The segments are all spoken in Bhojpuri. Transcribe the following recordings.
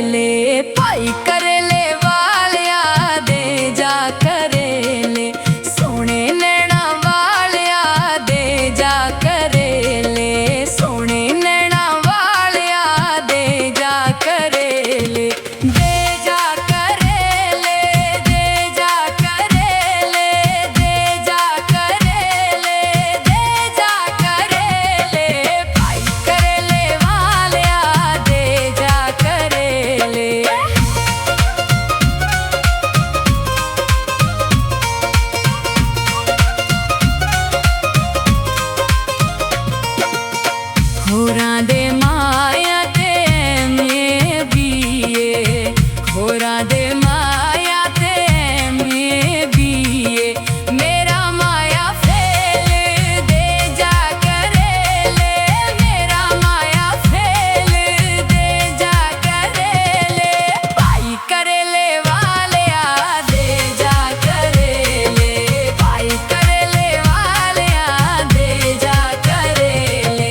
ले भाई करेले वालिया दे जा करेले सोने नैना वालिया दे जा करेले सोने नैना वालिया दे जा करेले दे जा करेले दे जा करेले दे जा करेले दे जा करेले भाई करेले वालिया दे जा करेले। होरां दे माया ते में बीए होरां दे माया ते में बीए मेरा माया फेल दे जा करेले मेरा माया फेल दे जा करेले भाई करेले वालिया दे जा करेले भाई करेले वालिया दे जा करेले।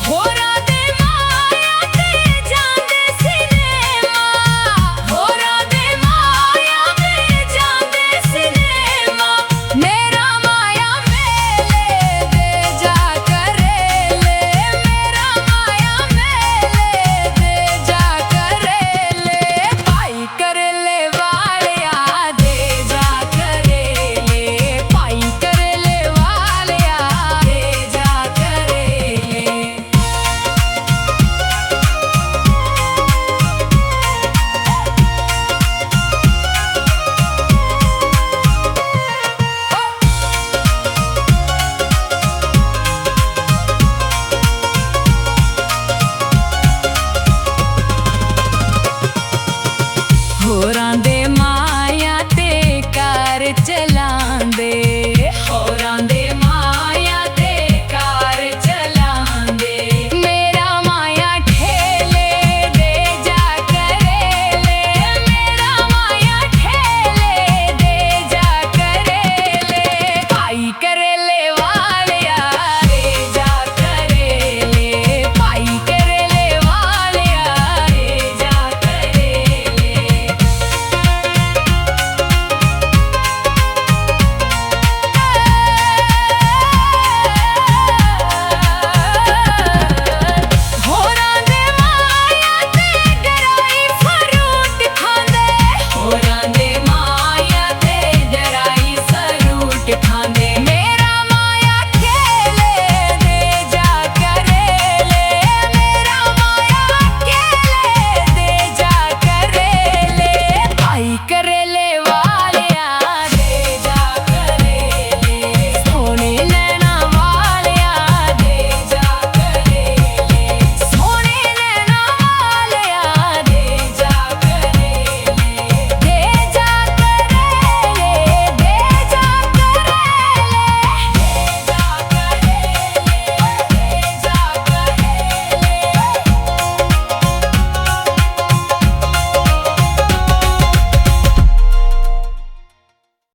होरां दे माया ते जांदे सिनेमा होरां दे माया ते जांदे सिनेमा मेरा माया मेले दे जा करेले मेरा माया मेले दे जा करेले भाई करेले वालिया दे जा करेले भाई करेले वालिया दे जा करेले। होरां दे माया ते कार चले